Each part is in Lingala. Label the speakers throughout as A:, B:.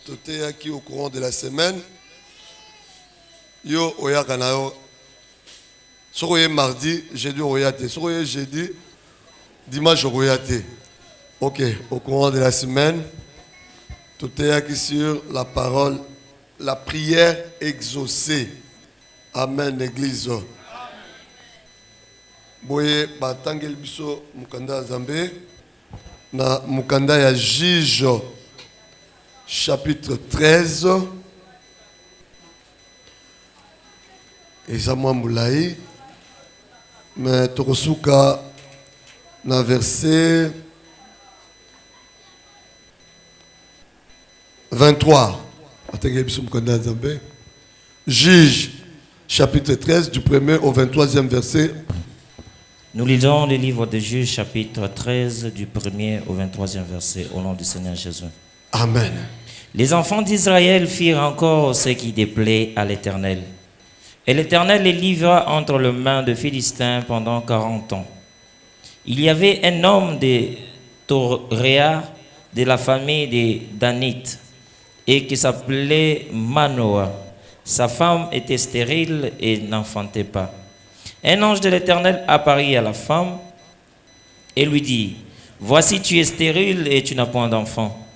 A: Toteaki au courant de la semaine. Yo oyakanayo. Sokoye mardi, jeudi oyate. Sokoye jeudi, dimanche oyate. Ok, au courant de la semaine. Toteaki sur la parole, la prière exaucée. Amen, l'église. Boye batangel biso mukanda Zambé na mukanda ya Juge chapitre 13 eza mwa mulayi mais tokosuka na verset 23 batangel biso mukanda Zambé Juge chapitre 13 du 1er au 23e verset.
B: Nous lisons le livre de Juges, chapitre 13, du 1er au 23e verset, au nom du Seigneur Jésus.
A: Amen.
B: Les enfants d'Israël firent encore ce qui déplaît à l'Éternel. Et l'Éternel les livra entre les mains de Philistins pendant 40 ans. Il y avait un homme de Toréa, de la famille des Danites, et qui s'appelait Manoah. Sa femme était stérile et n'enfantait pas. Un ange de l'Éternel apparut à la femme et lui dit, « Voici, tu es stérile et tu n'as point d'enfant.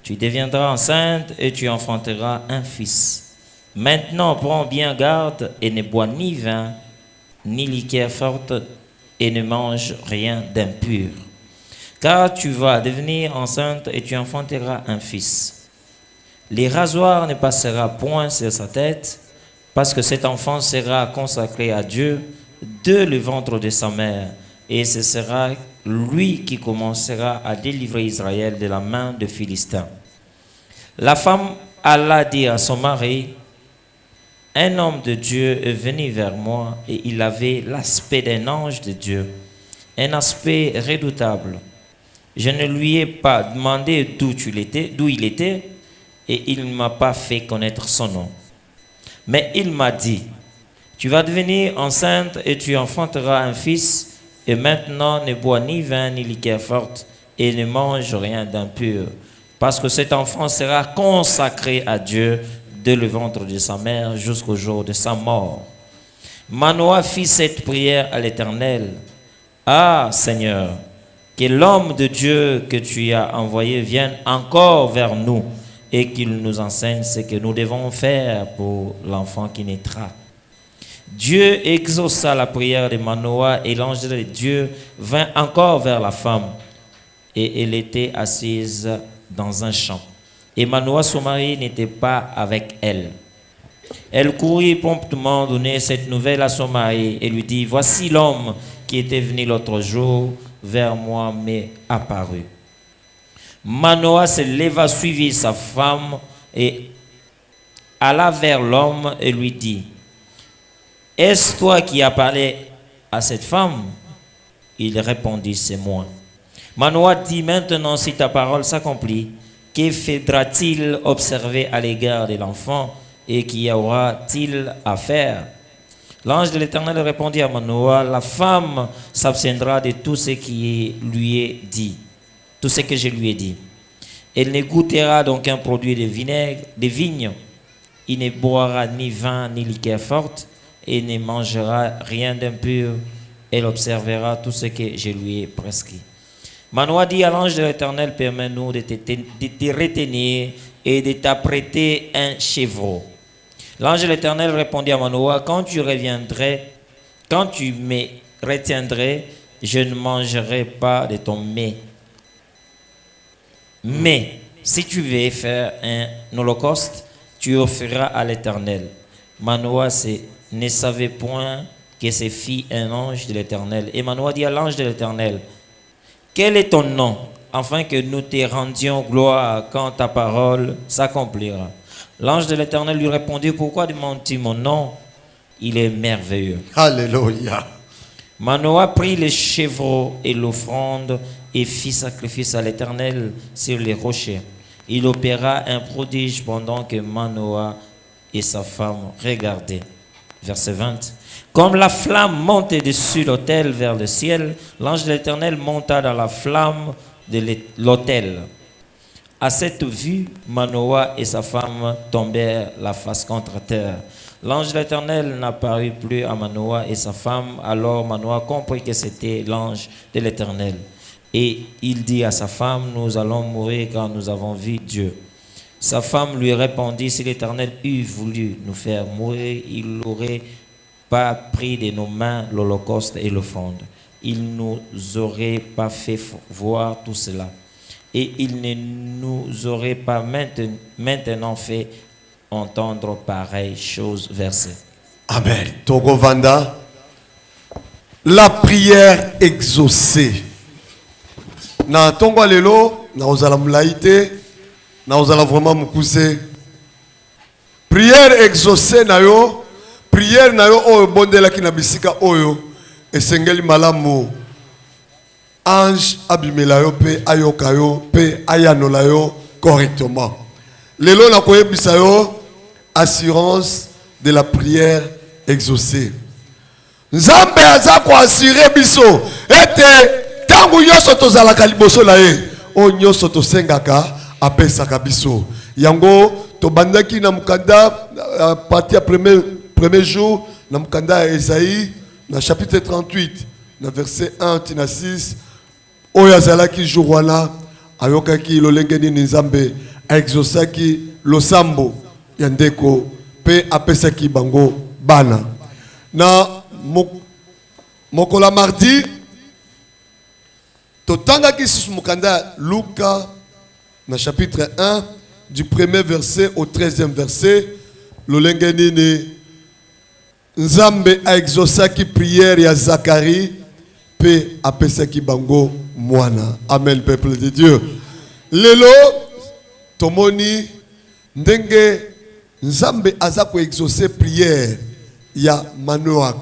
B: Tu deviendras enceinte et tu enfanteras un fils. Maintenant, prends bien garde et ne bois ni vin, ni liqueur forte, et ne mange rien d'impur. Car tu vas devenir enceinte et tu enfanteras un fils. Les rasoirs ne passera point sur sa tête, parce que cet enfant sera consacré à Dieu de le ventre de sa mère, et ce sera lui qui commencera à délivrer Israël de la main de Philistins. » La femme alla dire à son mari, « Un homme de Dieu est venu vers moi, et il avait l'aspect d'un ange de Dieu, un aspect redoutable. Je ne lui ai pas demandé d'où il était, et il ne m'a pas fait connaître son nom. Mais il m'a dit, tu vas devenir enceinte et tu enfanteras un fils, et maintenant ne bois ni vin ni liqueur forte, et ne mange rien d'impur, parce que cet enfant sera consacré à Dieu dès le ventre de sa mère jusqu'au jour de sa mort. » Manoah fit cette prière à l'Éternel. « Ah, Seigneur, que l'homme de Dieu que tu as envoyé vienne encore vers nous, et qu'il nous enseigne ce que nous devons faire pour l'enfant qui naîtra. » Dieu exauça la prière de Manoah, et l'ange de Dieu vint encore vers la femme, et elle était assise dans un champ. Et Manoah, son mari, n'était pas avec elle. Elle courut promptement donner cette nouvelle à son mari et lui dit, « Voici l'homme qui était venu l'autre jour vers moi m'est apparu. » Manoah se leva, suivit sa femme et alla vers l'homme et lui dit, « Est-ce toi qui as parlé à cette femme? » Il répondit, « C'est moi. » Manoah dit, « Maintenant, si ta parole s'accomplit, que faudra-t-il observer à l'égard de l'enfant et qu'y aura-t-il à faire? » L'ange de l'Éternel répondit à Manoah, « La femme s'abstiendra de tout ce qui lui est dit. Tout ce que je lui ai dit. Elle ne goûtera donc un produit de vinaigre, de vigne. Il ne boira ni vin ni liqueur forte et ne mangera rien d'impur. Elle observera tout ce que je lui ai prescrit. » Manoah dit à l'ange de l'Éternel, « Permets-nous de te retenir et de t'apprêter un chevreau. » L'ange de l'Éternel répondit à Manoah, « Quand tu me retiendrais, je ne mangerai pas de ton mets. Mais si tu veux faire un holocauste, tu offriras à l'Éternel. » Manoah ne savait point que se fit un ange de l'Éternel. Et Manoah dit à l'ange de l'Éternel, « Quel est ton nom, afin que nous te rendions gloire quand ta parole s'accomplira? » L'ange de l'Éternel lui répondit, « Pourquoi demandes-tu mon nom? Il est merveilleux. »
A: Alléluia.
B: Manoah prit le chevreau et l'offrande et fit sacrifice à l'Éternel sur les rochers. Il opéra un prodige pendant que Manoah et sa femme regardaient. Verset 20. Comme la flamme montait dessus l'autel vers le ciel, l'ange de l'Éternel monta dans la flamme de l'autel. À cette vue, Manoah et sa femme tombèrent la face contre terre. L'ange de l'Éternel n'apparut plus à Manoah et sa femme. Alors Manoah comprit que c'était l'ange de l'Éternel. Et il dit à sa femme, nous allons mourir car nous avons vu Dieu. Sa femme lui répondit, si l'Éternel eût voulu nous faire mourir, il n'aurait pas pris de nos mains l'holocauste et l'offrande. Il ne nous aurait pas fait voir tout cela. Et il ne nous aurait pas maintenant fait entendre pareille chose. Verset.
A: Amen. Togo Vanda. La prière exaucée. Na tongo lelo, na ozala mulaite, na ozala vraiment mukuse. Prière exaucée na yo, prière na yo oyo bondela ki na bisika oyo, esengeli malamu. Ange abimela yo pe ayoka yo pe ayanola yo correctement. Lelo na koyebisa yo assurance de la prière exaucée. Nzambe aza ko assurer biso ete tangu nyonso tozalaka liboso na ye o nyonso tosengaka apesaka biso. Yango tobandaki na mukanda partie à premier jour na mukanda ya Esaïe na chapitre 38 na verset 1 tina 6 oyo azalaki jour wana ayokaki lolenge nini Nzambe aexaucaki losambo ya ndeko pe apesaki bango bana. Na mokola mardi totangaki sous mukanda Luka na chapitre 1 du premier verset au 13e verset lolenge nini Nzambe aexaucaki prière ya Zacharie pe apesaki bango mwana. Amen, peuple de Dieu. Lelo tomoni ndenge Nzambe aza ko exaucer prière ya Manoah.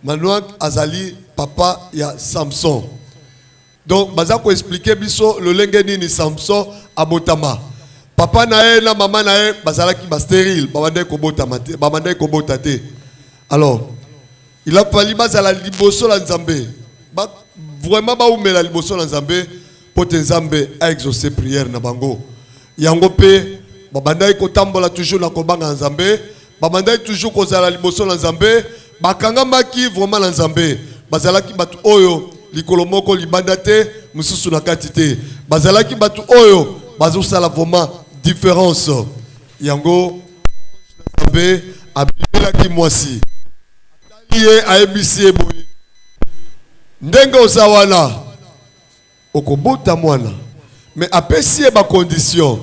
A: Manoah azali papa ya Samson. Donc baza ko expliquer biso le lenge nini Samson abotama. Papa na ye na maman na ye bazalaki ba stérile, babandai ko botama te, babandai ko botate. Alors, il a fallu bazala liboso la Nzambe. Vraiment ba umela liboso la Nzambe pote Nzambe a exaucer prière na bango. Yango pe babandai ko tambola toujours na kobanga Nzambe, babandai toujours ko zala liboso la Nzambe, bakanga maki vraiment la Nzambe. Bazalaki batu oyo likolo moko libanda te, mususu na kati te. Bazalaki batu oyo bazo sala vraiment différence. Yango Nzambe abimela ki mwasi. Ataliye aebisi eboye. Ndenge ozawana okobota mwana mais apesi ba condition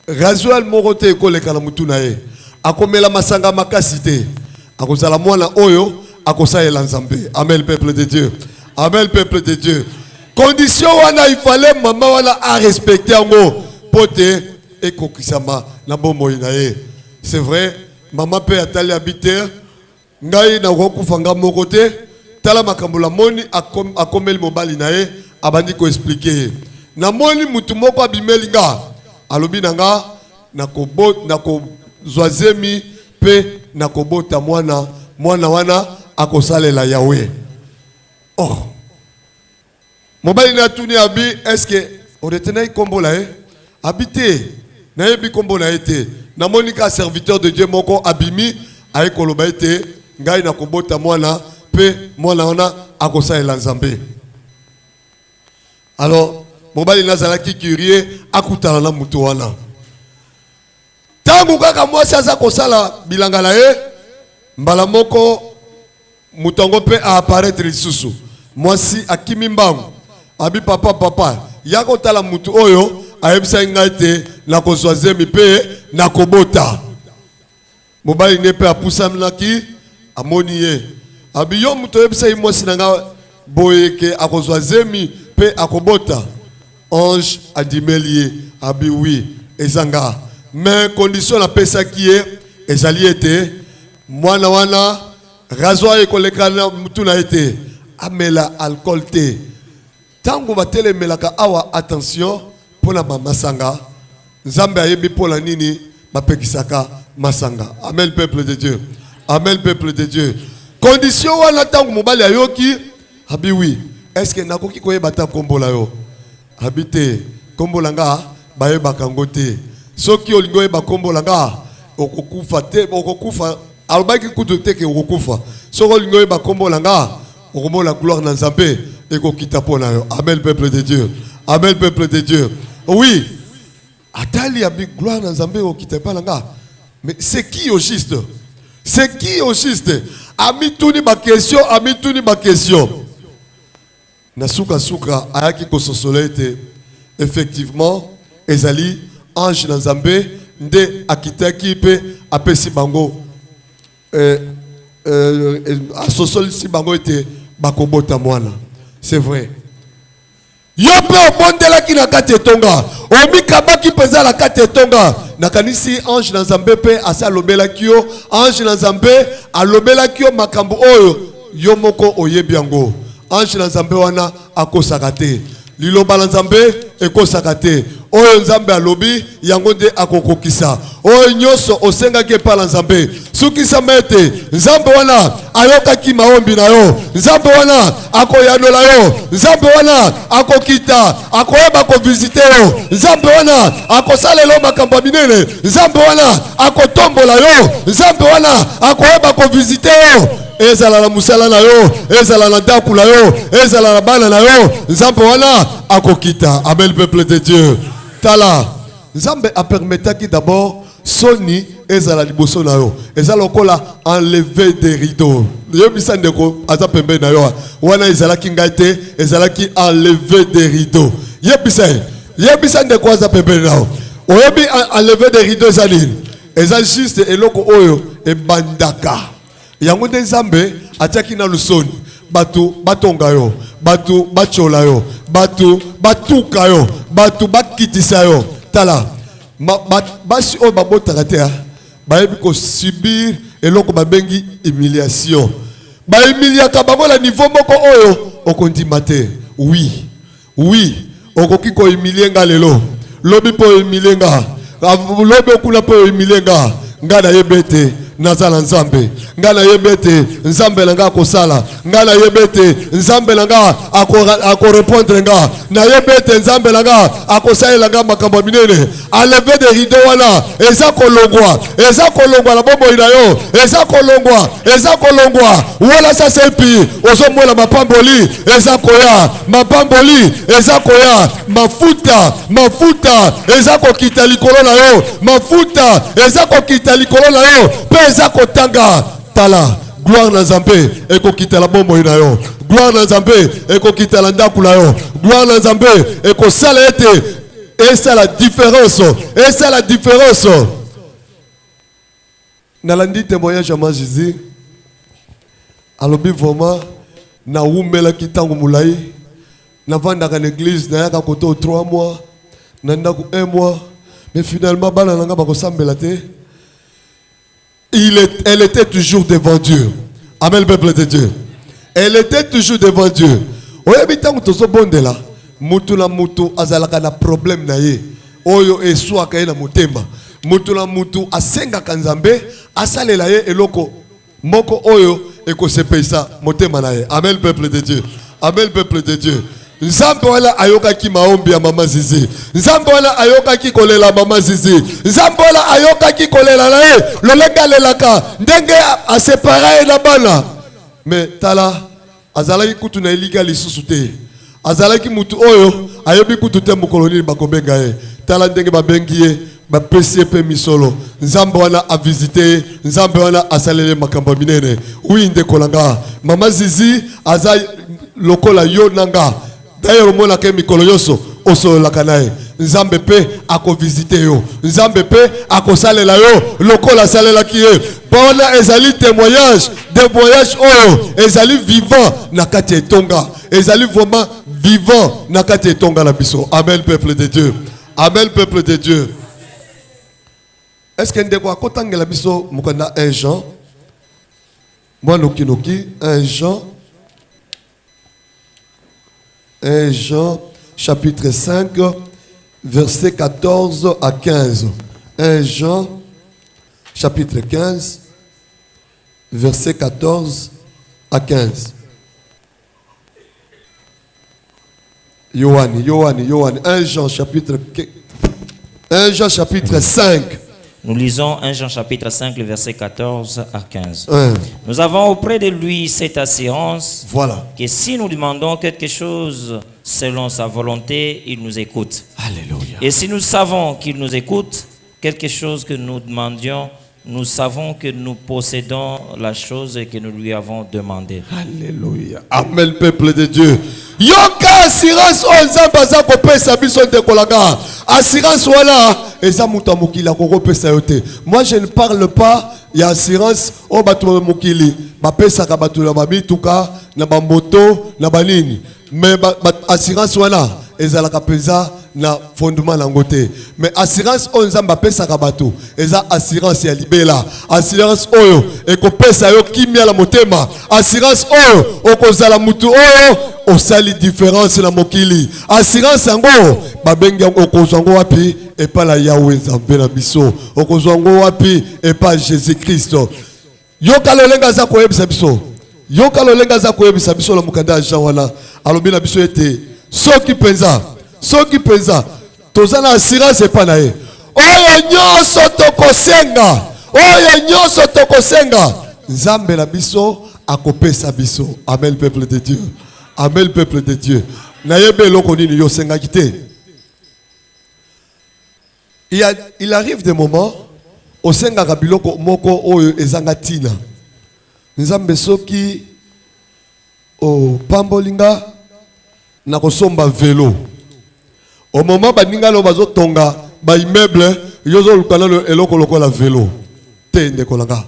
A: razoal morote ekoleka na mutu na ye akomela masanga makasi te akozala mwana oyo akosaela Nzambe. Amen, peuple de Dieu. Amen, peuple de Dieu. Condition wana il fallait maman wana a respecter ngo pote ekokisama na bomoi na ye. C'est vrai, maman peut atali habiter ngai na kokufanga moko te. Tala makambola moni akomeli mobali na ye abandi ko expliquer na moni mutu moko abimeli nga alobi nanga nako zwazemi pe nakobota mwana wana akosalela Yahweh. Oh mobali na tuni abi est-ce que oretena ikombo la ye habité na yebi kombo na ete na moni ka serviteur de Dieu moko abimi ay koloba ete ngai nakobota mwana pe mwana wana akosalela Nzambe. Alors mobali nazalaki curieux akutana na mutu wana tangu kaka mwasi aza kosala bilanga na ye mbala moko mutongo pe a apparaître lisusu mwasi akimi mbangu abi papa ya kotala mutu oyo ayebisa ngai te na kozwazemi pe na kobota. Mobali ne pe apusamaki amoni ye abi yo muto yebisa mwasi nanga boyeke akozwazemi pe akobota. Ange adimeli abi oui ezanga mais condition la pesa qui est ezali ete mwana wana razoa ekoleka na mutu na ete amela alcool te tango batele melaka awa attention pona ba masanga Nzambe ayebi pona nini bapekisaka masanga. Amen, peuple de Dieu. Amen, peuple de Dieu. Condition wana tango mobali ayoki abi oui est-ce que nakoki koyeba ta kombola yo habité kombolanga bayebaka yango te. Soki olingi oyeba kombo langa okokufa te, okokufa alobaki kutu te ke okokufa. Soki olingi oyeba kombo langa okomona gloire na Nzambe ekokita mpo na yo. Amen peuple de Dieu. Amen peuple de Dieu. Oui. Atali abi gloire na Nzambe ekokita pa langa. Mais c'est qui au juste? C'est qui au juste? Ami tuni ma question, ami tuni ma question. Nasuka suka ayaki kososolete. Effectivement, ezali ange na Nzambe nde akitaki pe apesi bango asosoli si bango ete bakobota mwana. C'est vrai. Yo pe obondelaki na kati etonga omikabaki peza na kati etonga nakanisi ange na Nzambe pe asa alobelaki yo ange na Nzambe alobelaki yo makambo oyo yo moko oyebi yango. Ange na Nzambe wana akosaka te. Liloba na Nzambe ekosaka te. Oyo Nzambe alobi yango nde akokokisa. Oyo nyoso osengaki epa na Nzambe sukisa mete Nzambe wana ayokaki maombi na yo. Nzambe wana akoyanola yo. Nzambe wana akokita akoyeba kovisite yo. Nzambe wana akosalela makambo minene. Nzambe wana akotombola yo. Nzambe wana akoyeba kovisite yo. Ezala na musala na yo, ezala na ndaku na yo, ezala na bana na yo. Nzambe wana akokita. Amen peuple de Dieu. Tala Nzambe a permetaki d'abord soni ezala liboso na yo. Ezala okola enlever des rideaux. Yo bisande ko aza pembe na yo. Wana ezala ki ngaite, ezala ki enlever des rideaux. Ye bisande ko aza pembe na yo. Oyebi enlever des rideaux ezali. Ezali juste eloko oyo ebandaka. Yango nde Nzambe atiaki na lusoni batu batonga yo, batu bachola yo, batu batuka yo, batu bakitisa yo. Tala basi o babotaka te bayebi ko subir eloko babengi humiliation. Ba humiliaka bango na niveau moko oyo okondima te. Oui, okoki ko humilie nga lelo. Lobi po humilie nga. Lobi okula po humilie nga. Nga na yebete nazala Nzambe. Nga na yebete Nzambe langa kosala. Nga na yebete Nzambe langa akorepondre nga. Na yebete Nzambe langa akosalela nga makambo minene. Enlever des rideaux wana eza kolongwa na bombo ina yo. Eza kolongwa wala sa sepi ozomwela mapamboli eza koya. Mapamboli eza koya. Mafuta eza kokita likolo na yo. Mafuta eza kokita likolo na yo. Pe eza kotanga. Tala gloire na Nzambe ekokita la bombo ina yo. Gloire na Nzambe ekokita la ndaku na yo. Gloire na Nzambe ekosala ete. Et c'est la différence. Nalandi témoignage à moi Jésus. Alobi vraiment na umela kitangu mulai. Na vanda dans l'église na yaka koto 3 mois. Na ndaku 1 mois. Mais finalement bana nanga bakosambela te. Elle était toujours devant Dieu. Amen peuple de Dieu. Elle était toujours devant Dieu. Oyebi tangu tozo bondela. Mutu na mutu azalaka na problème na ye. Oyo eswaka ye na motema. Mutu na mutu asengaka Nzambe asalela ye eloko moko oyo ekosepesa motema na ye. Amen peuple de Dieu. Amen peuple de Dieu. Nzambe wala ayokaki maombi ya mama Zizi. Nzambe wala ayokaki kolela mama Zizi. Nzambe wala ayokaki kolela na ye. Lolenga lelaka ndenge asepara na bana. Mais tala azalaki kutu na eliga lisusu te. Azalaki mutu oyo ayobi kutu te mukoloni bakobenga ye. Tala ndenge babengi ye bapesi pe misolo. Nzambe wana a visité, Nzambe wana asalele makambo minene. Oui ndeko langa. Mama Zizi aza lokola yo nanga. D'ailleurs mona ke mikolo yoso osolola kanaye. Nzambe pe ako visiter yo. Nzambe pe ako salela yo lokola salela ki ye. Bona ezali témoignage oyo ezali vivant na kati etonga. Ezali vraiment vivant na kati etonga na biso. Amen peuple de Dieu. Amen peuple de Dieu. Est-ce que ndeko akotangela biso mukanda 1 Jean? Moi noki 1 Jean chapitre 5 verset 14 à 15. 1 Jean chapitre 15 verset 14 à 15. Yohani. 1 Jean chapitre 1 Jean chapitre 5.
B: Nous lisons 1 Jean chapitre 5, le verset 14 à 15.
A: 1.
B: Nous avons auprès de lui cette assurance
A: Voilà.
B: que si nous demandons quelque chose selon sa volonté, il nous écoute.
A: Alléluia.
B: Et si nous savons qu'il nous écoute, quelque chose que nous demandions, nous savons que nous possédons la chose que nous lui avons demandé.
A: Alléluia. Amen, peuple de Dieu. Yoka assurance onzambaza ko pesa biso de kolanga. Assurance wala eza muta mukila ko pesa yote. Moi je ne parle pas ya assurance o batu mukili. Ba pesa ka batu la babituka na bamboto na banini. Mais assurance wala ezalaka pesa na fondement nangote. Mais assurance onzamba pesa ka batu eza assurance ya libela. Assurance oyo ekopesa yo kimia la motema. Assurance oyo okozala mutu oyo osali différence na mokili. Assurance yango babengi okozwango wapi epa la Yahweh Nzambe na biso. Okozwango wapi epa Jésus Christ. Yoka lolenga za koyebisa biso. Yoka lolenga za koyebisa biso la mukanda Jean wana. Alobi na biso ete soki penza tozana assurance epa na ye. Oyo nyonso tokosenga. Nzambe na biso akopesa biso. Amen peuple de Dieu. Amen peuple de Dieu. Nayebe eloko nini yo senga kite. Il arrive des moments au senga kabiloko moko oyo ezanga tina. Nzambe soki o pambolinga na kosomba vélo. Au moment baninga lo bazo tonga ba immeuble yozo lukana lo eloko lokola vélo. Tende kolanga.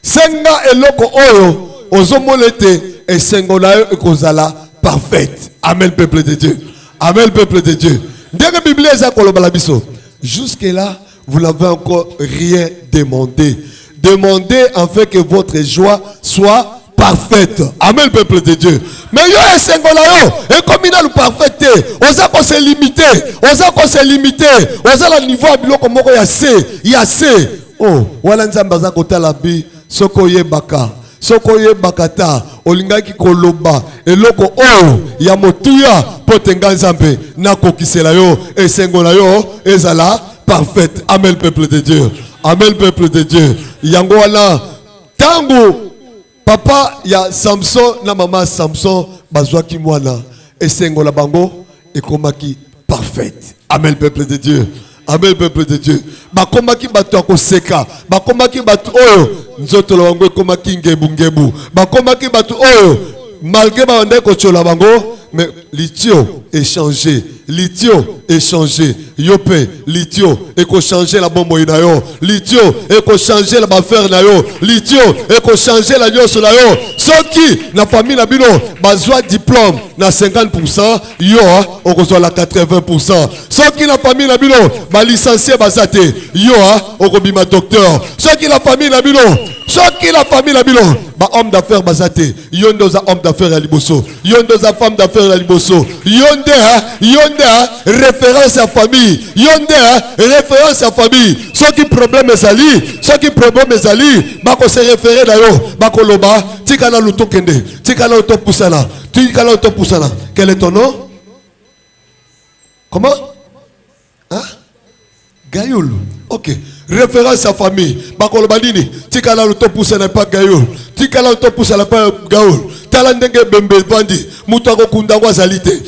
A: Senga eloko oyo ozomolete esengo na yo ekozala parfaite. Amen peuple de Dieu. Amen peuple de Dieu. Ndenge Bible eza kolobala biso. Jusque là, vous n'avez encore rien demandé. Demandez en fait que votre joie soit parfaite. Amen peuple de Dieu. Mais yo esengo na yo et comme il a le parfaite, oza ko se limiter. Oza la niveau biloko moko ya C. Oh, wala nzamba za kotala bi soko yebaka. Soko yebakata olingaki koloba eloko oyo ya motuya potenga nzambe na kokisela yo esengo na yo ezala parfaite. Amen peuple de Dieu. Amen peuple de Dieu. Yango wana tangu papa ya Samson na mama Samson bazwaki mwana esengo la bango ekomaki parfaite. Amen peuple de Dieu. Amen peuple de Dieu. Bakomaki batu akoseka. Bakomaki batu oyo nzoto la bango ekomaki ngebu. Bakomaki batu oyo malgré bande ko chola bango mais litio échangé. Yope litio eko changer la bombo ina yo. Litio eko changer la affaire na yo. Litio eko changer la nyoso na yo. Soki na famille na bino bazwa diplôme na 50%, yo okozwa la 80%. Soki na famille na bino ba licencié bazate, yo okobima docteur. Soki la famille na bino ba homme d'affaires bazate, yo ndoza homme d'affaires ya liboso. Yo ndoza femme d'affaires ya liboso. Yonde référence à famille. Référence à famille. Ceux qui problème ezali, bako se référer na yo, bako loba, tikana luto kende, tikana luto pusana. Quel est ton nom? Comment? Hein? Gayoul. Ok. Référence à famille. Bako loba nini, tikana luto pusana pas Gayoul. Tikana luto pusana pas Gayoul. Talandenge bembe bandi mutako kundangwa zalité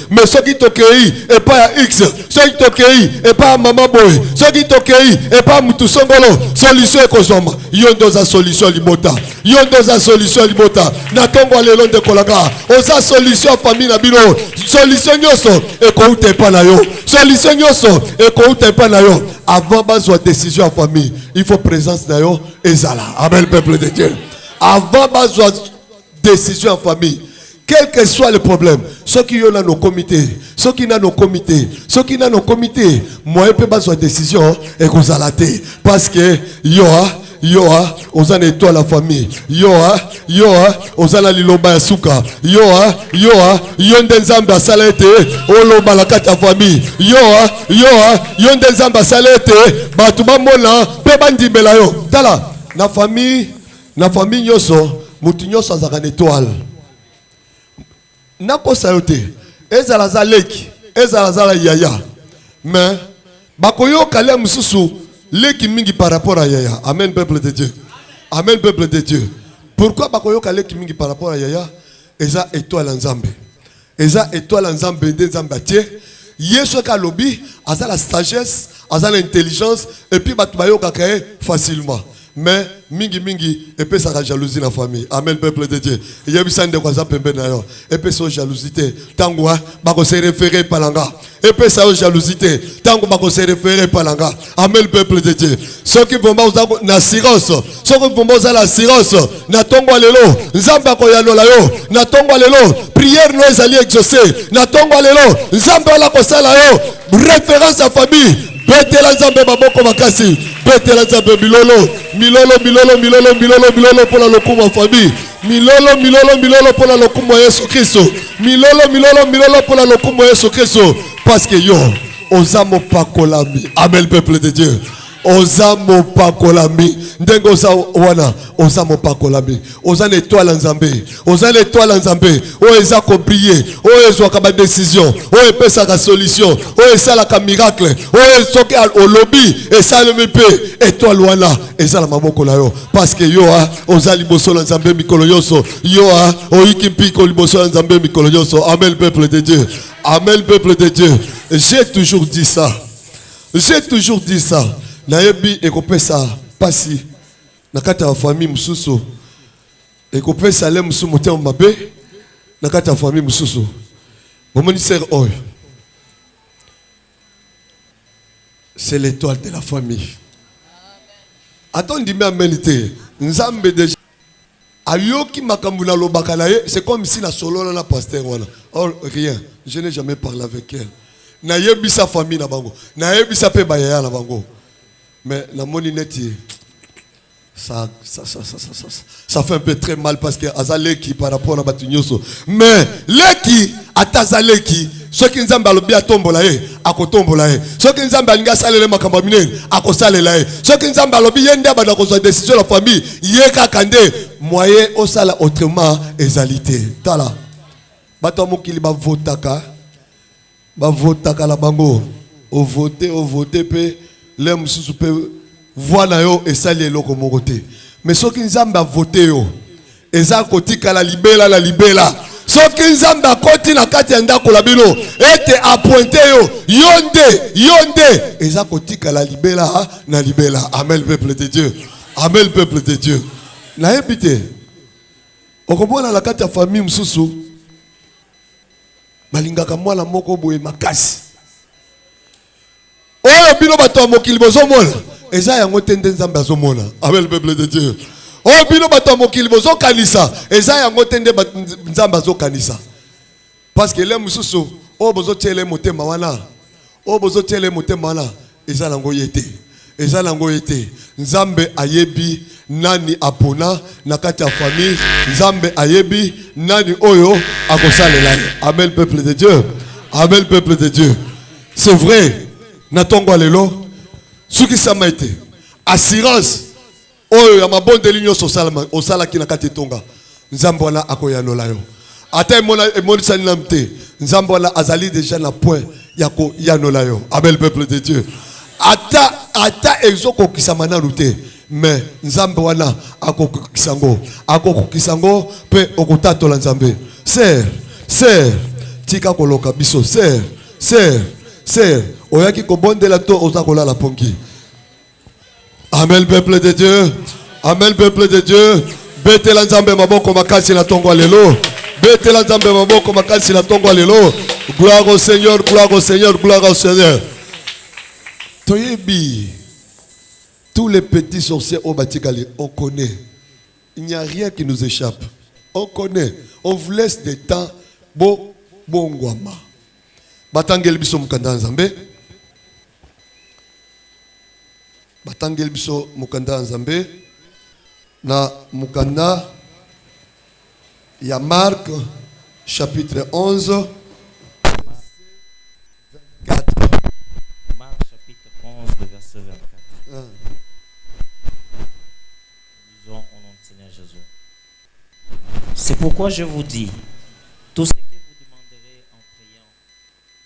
A: mais ceux qui tokei et pas ya X, ceux qui tokei et pas maman boy, ceux qui tokei et pas mutu songolo, solution ekozoma yondo za solution libota na tongo lelo de kolaga oza solution famille na bino solution nyoso ekouta pa na yo avant bazwa décision en famille il faut présence na yo ezala. Amen peuple de Dieu. Avant bazwa décision en famille, quel que soit le problème, ceux qui ont nos comités, moi je peux bazwa décision et qu'on a la tête parce que yoa oza na étoile la famille yoa oza na liloba ya suka yoa yonde nzambe asala ete oloba la kati ya famille yoa yonde nzambe asala ete bato bamona mpe bandimela yo tala na famille nyoso mutu nyoso azaka na étoile nakosa yo te ezala za leki ezala za yaya Mais bakoyo kale mususu leki mingi par rapport à Yaya. Amen peuple de Dieu. Amen peuple de Dieu. Pourquoi bakoyo kale ki mingi par rapport à Yaya? Eza étoile en Zambé. Eza étoile en Zambé de Zambatier. Yeso ka lobby, asa la sagesse, asa l'intelligence et puis batubayo kakae facilement. Mais mingi et puis ça la jalousie dans la famille. Amen peuple de Dieu. Il y a eu ça de quoi ça pembe na yo. Et puis ça jalousie tangwa bako se référer palanga. Et puis ça jalousie tango bako se référer palanga. Amen peuple de Dieu. Ceux qui vont na assurance, ceux qui vont la assurance na tongo lelo, nzamba ko ya lola yo, na tongo lelo, prière no ezali exaucée, na tongo lelo, nzamba la ko sala yo, référence à famille. Betela nzambe baboko makasi. Betela nzambe milolo pour la lokumu wa famille. Milolo pour la lokumu wa Yesu Kristo. Milolo pour la lokumu wa Yesu Kristo. Parce que yo, ozamo pakolami. Amen peuple de Dieu. Ozamo pakolami. Ndengo oza wana. Ozamo pakolami. Ozan étoile nzambe. Ozan étoile nzambe. O eza ko prier. O ezwa ka ba décision. O epesa ka solution. O esala ka miracle. O ezoke au lobby. Esala mepe. Étoile wana. Ezala maboko na yo. Parce que yo a oza liboso la nzambe mikolo yoso. Yo a oiki mpiko liboso la nzambe mikolo yoso. Amen peuple de Dieu. Amen peuple de Dieu. J'ai toujours dit ça. J'ai toujours dit ça. Nayebi ekopesa pasi nakata wa famille mususu ekopesa le mususu motema mabe nakata wa famille mususu bomoni ser oy c'est l'étoile de la famille. Attendez bien melité nzambe déjà ayoki makambu na lobaka na ye, c'est comme si la solo na pasteur wana. Or rien, je n'ai jamais parlé avec elle. Nayebi sa famille na bango, nayebi sa pe bayaya na bango. Mais la monineti, ça fait un peu très mal parce que Azaleki par rapport à Batunyoso. Mais Leki, Atazaleki, ceux qui nous ont balobi à tombolae, à kotombolae. Ceux qui nous ont balinga salele makambamine, à kosalelae. Ceux qui nous ont balobi yende abada kosa décision de la famille, yeka kande, moyen au sala autrement ezalité. Tala. Bato mokili ba votaka la bango. Au voter pe. Les mususu pe voilà yo et ça les loko mokote. Mais ceux qui nzamba voté yo eza kotika la libela ceux qui nzamba koti na kati ya ndako la bino ete appointé yonde eza kotika la libela na libela. Amen peuple de Dieu. Amen peuple de Dieu. Na epité okomona la kati ya famille mususu balingaka mwana moko boye makasi. Oh, bino bato mokili bozo mona. Eza yango tende nzambe azomona. Amen le peuple de Dieu. Oh, bino bato mokili bozo kanisa. Eza yango tende nzambe azo kanisa. Parce que les mususu, oh bozo tele motema wana. Oh bozo tele motema wana. Eza lango yete. Eza lango yete. Nzambe ayebi nani apona na kati ya famille. Nzambe ayebi nani oyo akosalela. Amen le peuple de Dieu. Amen le peuple de Dieu. C'est vrai. Natongo lelo suki sama ete assurance oyo ya mabonde linyo osala ki na kati tonga nzambe wana akoyanola yo ata emonisa nina mte nzambe wana azali déjà na point ya koyanola yo. Amen peuple de Dieu. ata ezokokisama nanu te mais nzambe wana akokokisango pe okotatola nzambe. Ser tika koloka biso ser oyaki kobondela to ozakola la pongi. Amen peuple de Dieu. Amen peuple de Dieu. Betela nzambe maboko makasi na tongo lelo. Betela nzambe maboko makasi na tongo lelo. Gloire au Seigneur, gloire au Seigneur, gloire au Seigneur. Toyebi, tous les petits sorciers au Batikali, on connaît. Il n'y a rien qui nous échappe. On connaît. On vous laisse des temps. Bongwama. Batangel biso mukanda nzambe. Batangel biso mukanda nzambe. Na mukanda ya Marc chapitre 11.
B: Marc chapitre 11 de verset 24. Disons au nom du Seigneur Jésus. C'est pourquoi je vous dis, tout ce que vous demanderez en priant,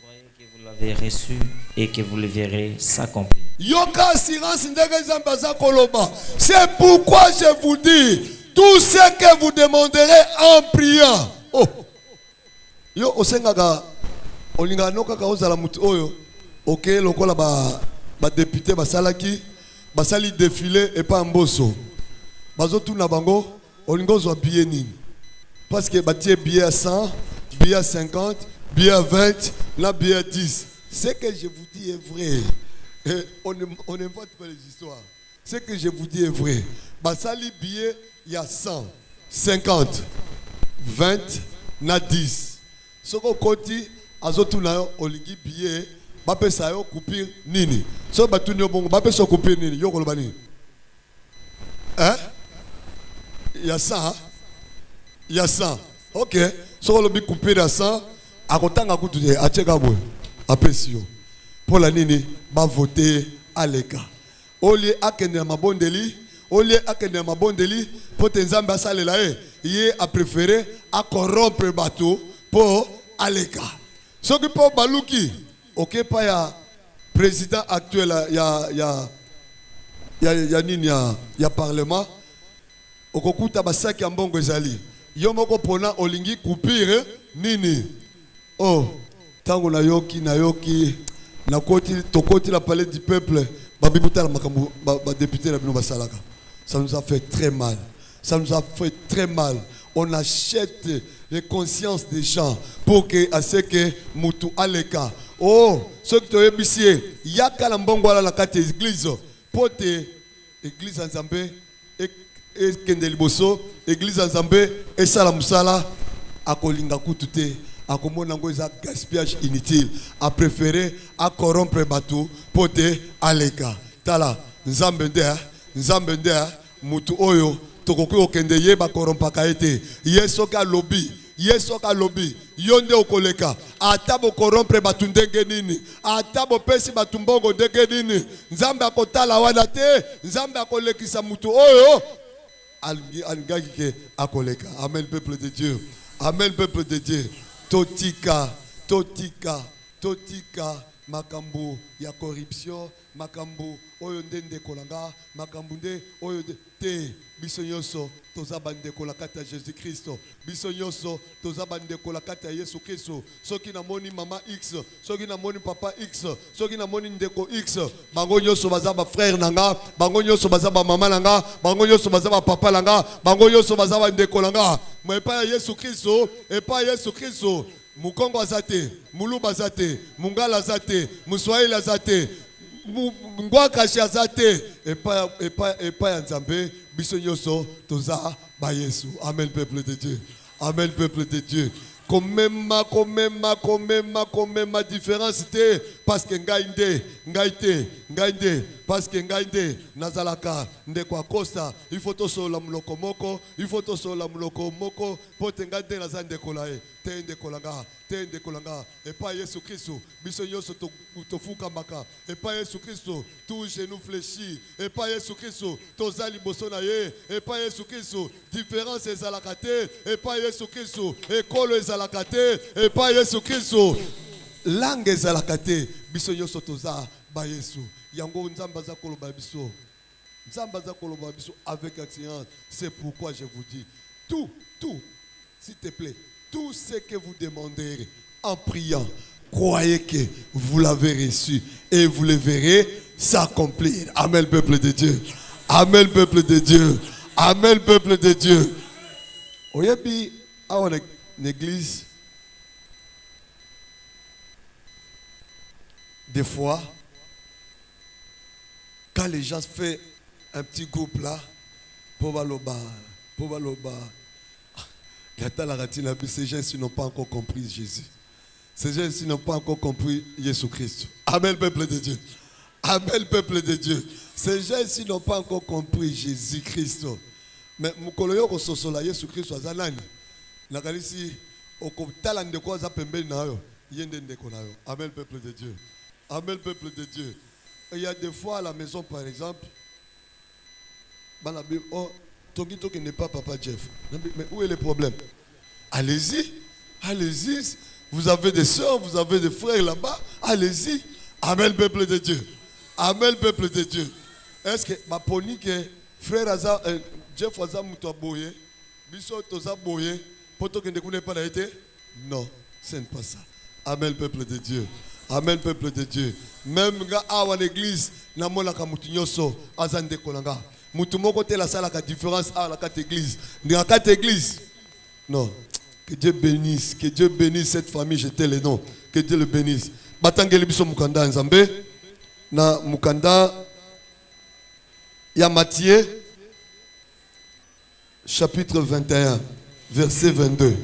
B: croyez que vous l'avez reçu et que vous le verrez s'accomplir.
A: Yoka assurance ndenge nzambe aza koloba. C'est pourquoi je vous dis, tout ce que vous demanderez en priant. Oh. Yo osengaka olinga nokaka ozala mutu oyo. OK, lokola ba député basalaki basali défilé et pas mboso. Bazotuna bango olinga ozwa billet nini. Parce que batie billet à 100, billet à 50, billet à 20, là billet à 10. Ce que je vous dis est vrai. Et on n'invente pas les histoires. Ce que je vous dis est vrai. Basali billet, il y a 100, 50, 20, na 10. Ce qu'on côté, azotuna yo olingi billet, bape sa yo coupure nini. So batuni yo bongo, bape so coupure nini. Yo koloba nini. Hein? Il y a 100, hein? Il y a 100. Ok. Si on a coupé à 100, à côté de tout à Tchekabou, à Pessio. Pour la nini, va voter à l'écart. Au lieu à Kenya Mabondeli, au lieu à Kenya Mabondeli, pour Tenzamba Salelae, il a préféré à corrompre le bateau pour à l'écart. Ce qui pour Balouki, ok, pas ya président actuel, il y a parlement. Okokuta basaki ya mbongo ezali. Yo moko pona olingi coupure nini. Oh, tango na yoki na koti tokoti la palais du peuple babibuta la makambo ba député la bino basalaka. Ça nous a fait très mal. Ça nous a fait très mal. On achète les consciences des gens pour que à ce que mutu aleka. Oh, ce qui te ébissé, yaka la mbongo la kati église pote église nzambe et kendeli boso église nzambe et sala musala akolinga kutute akomona ngo eza gaspillage inutile a préféré à corrompre bateau pote aleka tala nzambe nde mutu oyo tokoki okende ye ba corrompaka ete yeso ka lobby yonde okoleka ata bo corrompre batu ndenge nini ata bo pesi batu mbongo ndenge nini nzambe akotala wana te nzambe akolekisa mutu oyo alingaki akoleka. Amen peuple de Dieu. Amen peuple de Dieu. Totika makambo ya corruption makambo oyo ndende kolanga makambo nde oyo te biso nyonso toza bandeko la kata Jésus Christ biso nyonso toza bandeko la kata Yesu Christ soki na moni mama X soki na moni papa X soki na moni ndeko X bango nyonso baza ba frère nanga bango nyonso baza ba mama nanga bango nyonso baza ba papa nanga bango nyonso baza ba ndeko nanga mais pas Yesu Christ et pas Yesu Christ. Mukongo azate, Muluba azate, Mungala azate, Muswahili azate, Ngwakashi azate, et pas Nzambe, Bisonyoso, Toza, ba Yesu. Amen peuple de Dieu. Amen peuple de Dieu. Quand même ma différence était parce que ngaïde parce que ngaïde nazalaka ndeko Costa il faut to sola muloko moko il faut to sola muloko moko pote ngade nazande kolae tende kolanga et pas Yesu Christo biso yoso to fuka maka et pas Yesu Christo tout genou fléchi et pas Yesu Christo to zali bosona ye et pas Yesu Christo différence ezalakate et pas Yesu Christo école ezalakate et pas Yesu Christo langue ezalakate biso yoso toza ba Yesu yango nzamba za koloba biso avec excellence. C'est pourquoi je vous dis tout s'il te plaît tout ce que vous demandez en priant, croyez que vous l'avez reçu et vous le verrez s'accomplir. Amen, peuple de Dieu. Amen, peuple de Dieu. Amen, peuple de Dieu. Oyebi, à une église, des fois, quand les gens font un petit groupe là, pour Baloba, ces gens-ci n'ont pas encore compris Jésus. Ces gens-ci n'ont pas encore compris Jésus-Christ. Amen, peuple de Dieu. Amen, peuple de Dieu. Ces gens-ci n'ont pas encore compris Jésus-Christ. Mais Mukoloyo Kososola Jésus-Christ was anani. Nakalisi okotala ndeko za pembeni nayo, yende ndeko nayo. Amen, peuple de Dieu. Amen, peuple de Dieu. Il y a des fois à la maison, par exemple, oh, Togito qui n'est pas Papa Jeff. Mais où est le problème? Allez-y. Vous avez des soeurs, vous avez des frères là-bas. Allez-y. Amen, peuple de Dieu. Amen, peuple de Dieu. Est-ce que ma poni que frère Aza, Jeff Aza Moutaboye, Biso Toza Boye, poto que ne connaît pas été? Non, ce n'est pas ça. Amen, peuple de Dieu. Amen, peuple de Dieu. Même ga awa l'église, na mona ka mutunyoso azande kolanga. Mutumoko te la sala ka différence à la carte église. Dans la carte église. Non. Que Dieu bénisse, que Dieu bénisse cette famille, j'étais le nom. Que Dieu le bénisse. Batangeli biso mukanda nzambe. Na mukanda ya Matthieu chapitre 21 verset 22.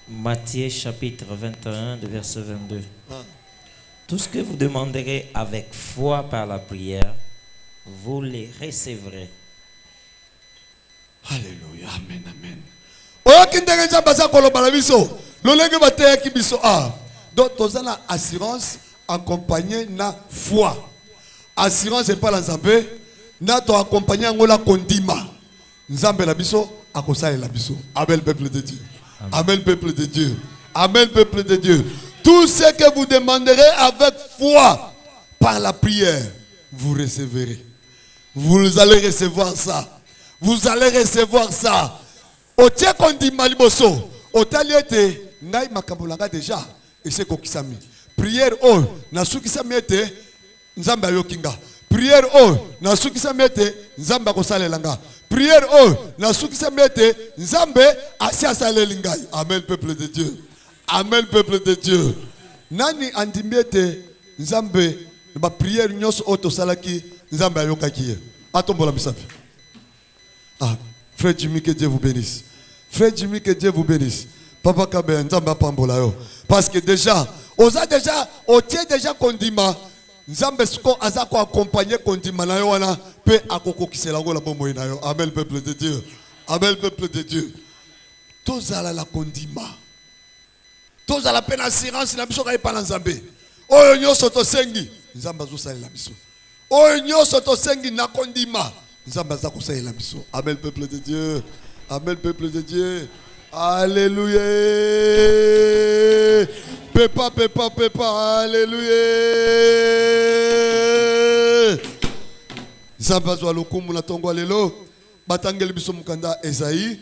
B: Matthieu chapitre 21 de verset 22. Tout ce que vous demanderez avec foi par la prière, vous les recevrez.
A: Alléluia, amen, amen. Oh, kindenge nzamba koloba na biso. Lolenge bateya ki biso donc tozana assurance accompagnée na foi. Assurance et pas la nzambe na to accompagner ngola kondima. Nzambe la biso akosala la biso. Amen, peuple de Dieu. Amen, peuple de Dieu. Amen, peuple de Dieu. Tout ce que vous demanderez avec foi par la prière, vous recevrez. Vous allez recevoir ça. Vous allez recevoir ça. Otie kondima liboso. Otaliete ngai makambolanga déjà et c'est kokisami. Prière oh na sukisami ete nzamba yokinga. Prière oh na sukisami ete nzamba kosalelanga. Prière oh na sukisami ete nzambe asi asalelingai. Amen, peuple de Dieu. Amen, peuple de Dieu. Nani andimbi ete nzambe ba prière nyos oto salaki nzambe ayokaki. Atombola bisapi. Frère Jimmy, que Dieu vous bénisse. Frère Jimmy, que Dieu vous bénisse. Papa Kabe, Nzamba Pambola yo. Parce que déjà, on tient déjà kondima. Nzambe suko azako accompagner kondima na yo wana pe akoko kisela ngo la bombo na yo. Amen, peuple de Dieu. Amen, peuple de Dieu. Tozala la kondima. Tozala pe na assurance na biso ka epa na Nzambe. Oyo nyoso to sengi, Nzamba zo sala la biso. Oyo nyoso to sengi na kondima. Amen, peuple de Dieu. Amen, peuple de Dieu. Alléluia. Pepa, pepa, pepa. Alléluia. Zambazwa lokumu na tongo lelo. Batangeli biso mukanda Esaïe.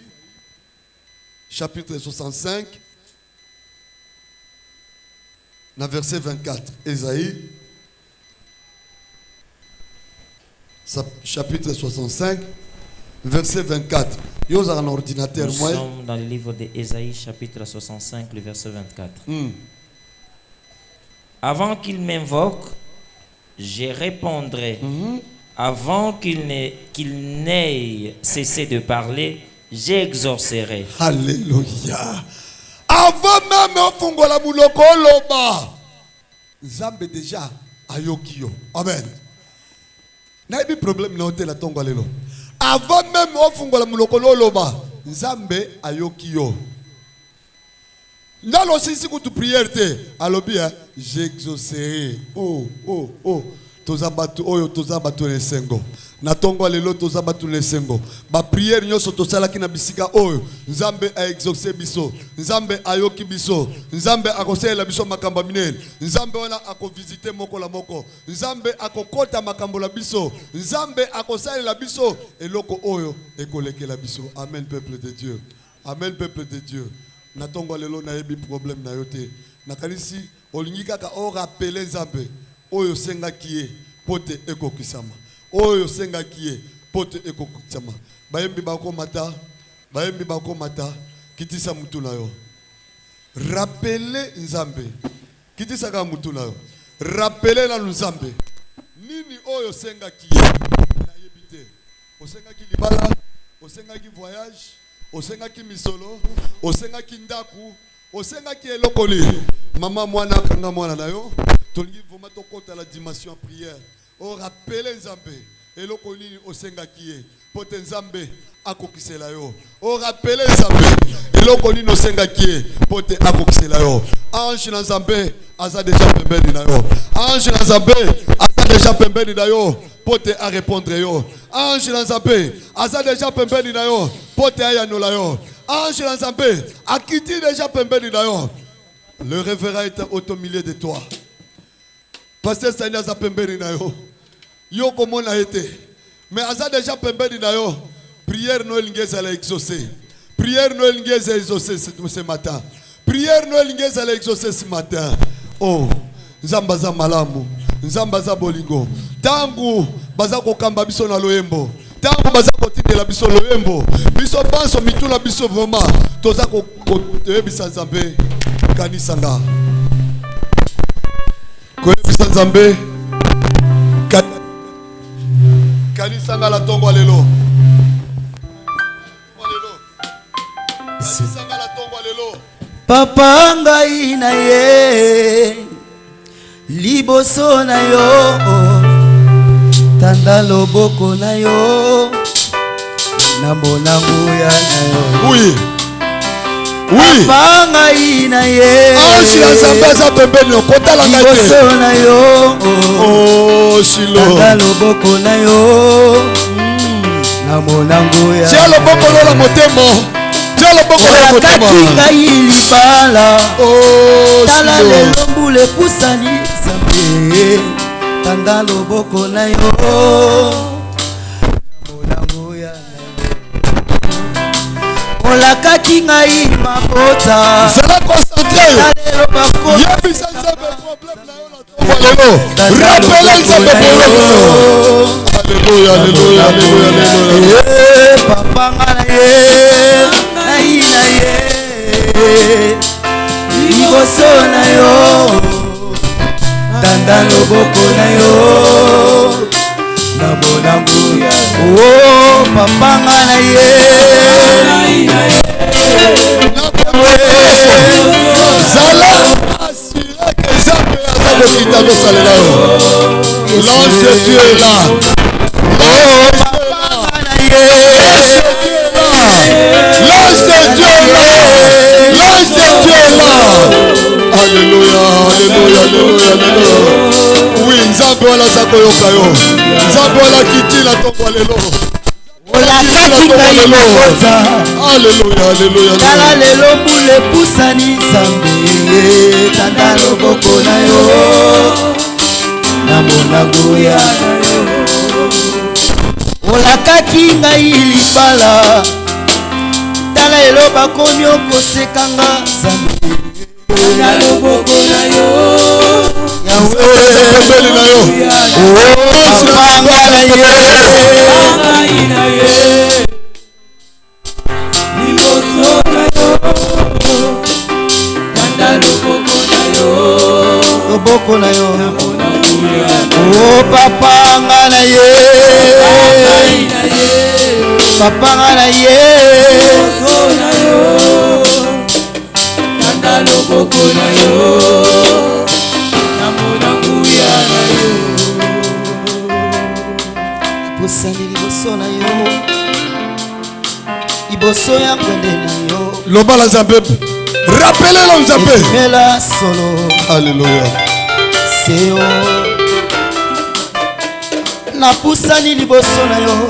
A: Chapitre 65. Na verset 24. Esaïe. Chapitre 65, verset 24. Nous sommes
B: dans le livre d'Ésaïe, chapitre 65, le verset 24. Avant qu'il m'invoque, je répondrai. Avant qu'il n'ait cessé de parler, j'exaucerai.
A: Alléluia. Avant même au fungola muloko loba. Nzambe déjà ayokio. Amen. Naibi problème na hotel atongo lelo. Avant même ofungola mulokolo loba, Nzambe ayoki yo. Nalo sisi kutu prière te, alobi j'exaucerai. Oh oh oh. Tozabatu oyo tozabatu lesengo. Na tongo lelo tozabatu lesengo. Ba prière nyoso tosalaki na bisika oyo. Nzambe a exaucé biso. Nzambe ayoki biso. Nzambe akosela biso makamba minene. Nzambe wana akovisiter moko la moko. Nzambe akokota makambo la biso. Nzambe akosala biso eloko oyo ekoleke la biso. Amen, peuple de Dieu. Amen, peuple de Dieu. Na tongo lelo na yebi problème na yote. Na kanisi olingi kaka o rappeler Nzambe. Oyo senga kie pote eko kisama. Oyo senga kie pote eko kisama. Bayembi bako mata kitisa mutu na yo. Rappelez Nzambe. Kitisa ka mutu na yo. Rappelez na Nzambe. Nini oyo senga kie na yebite. Osenga ki libala, osenga ki voyage, osenga ki misolo, osenga ki ndaku, osenga ki elokoli. Mama mwana kanga mwana na yo. Tolingi voma to kota la dimension prière. O rappelez Nzambe. Eloko nini osenga kiye. Pote Nzambe akokisela yo. O rappelez Nzambe. Eloko nini osenga kiye. Pote akokisela yo. Ange na Nzambe aza déjà pembeni na yo. Ange na Nzambe aza déjà pembeni na yo. Pote a répondre yo. Ange na Nzambe aza déjà pembeni na yo. Pote ayanola yo. Ange Nzambe, a quitté déjà pembeni d'ailleurs. Le révérend est au milieu de toi. Pasteur Sani a pembeni d'ailleurs. Yo comme on a été. Mais Aza déjà pembeni d'ailleurs. Prière Noël Ngez à l'exaucer. Prière Noël Ngez à exaucer ce matin. Prière Noël Ngez à l'exaucer ce matin. Oh, Nzambaza malamu. Nzambaza bolingo. Tangu baza kokamba biso na loyembo. Tangu baza kotindela biso loyembo. Biso banso mitula biso vraiment. Toza ko yebisa Nzambe kanisanga. Ko yebisa Nzambe kanisanga la tongo lelo. Kanisanga la tongo lelo.
C: Papa ngai na ye liboso na yo tanda loboko na yo na monangu ya na yo.
A: Oui. Oui.
C: Papa ngai na ye liboso na yo
A: oh Shilo
C: tanda loboko na yo na monangu ya
A: tia loboko lola motemo.
C: Kaki ngai libala tala lelo mbule pusani Nzambe tanda loboko na yo monango ya olakaki ngai mabota
A: zala concentré
C: lelo bako
A: yebisa Nzambe problème na yo na tongo lelo rappela Nzambe problème na yo. Alléluia alléluia alléluia
C: papa ngana ye na ye liboso na yo tanda loboko na yo na bonangu ya oh papa ngana ye
A: zala assuré que Nzambe aza kokita kosalela yo. L'ange de Dieu est là. L'ange de Dieu est là. L'ange de Dieu est là. Alléluia, alléluia, alléluia, alléluia. Oui, Nzambe wala zako yoka yo. Nzambe wala kitila tongo lelo. Alléluia, alléluia.
C: Tala lelo mbule pusani Nzambe tanda loboko na yo na monango ya na yo olakaki ngai libala tala lelo bakomi okosekanga Nzambe na loboko na yo Yawe
A: pembeni na yo
C: apanga na ye liboso na yo tanda loboko na yo oh papa nga na ye papa nga na ye liboso na yo tanda loboko na yo na monangu ya na yo posani liboso na yo liboso ya kwende na yo
A: lobala Nzambe rappelez-le Nzambe
C: mela solo
A: alléluia
C: seo napusani liboso na yo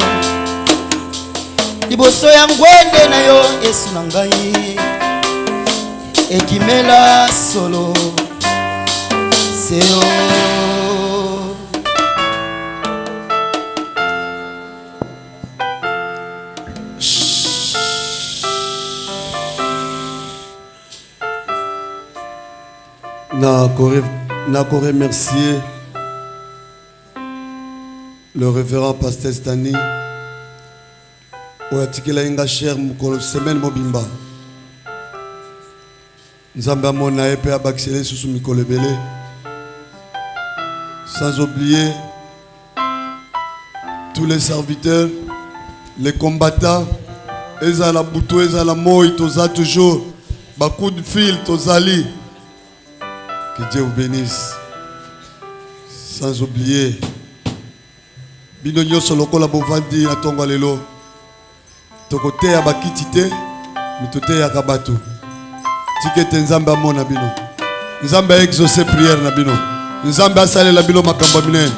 C: liboso ya ngwende na yo Yesu na ngai ekimela solo seo
A: n'a qu'à remercier le révérend pasteur Stani oyatikela inga cher mukolo semaine mobimba Nzambe amona ye pe abakisele susu mikolo ebele sans oublier tous les serviteurs les combattants ezala butu ezala moi toza toujours bacoup de fil tozali. Que Dieu vous bénisse. Sans oublier bino nyonso lokola bovandi na tongo lelo tokoteya bakiti te mitoteyaka bato tikete Nzambe amona bino Nzambe exaucer prière na bino Nzambe asalela bino makambo minene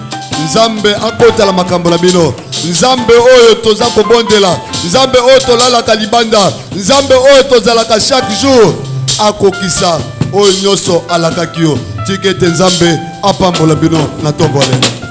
A: Nzambe akotala makambo na bino nzambe oyo toza kobondela, nzambe oyo tolalaka libanda, nzambe oyo tozalaka chaque jour akokisa oyo nyonso alakaki yo. Tikete nzambe apambola bino na tombolela.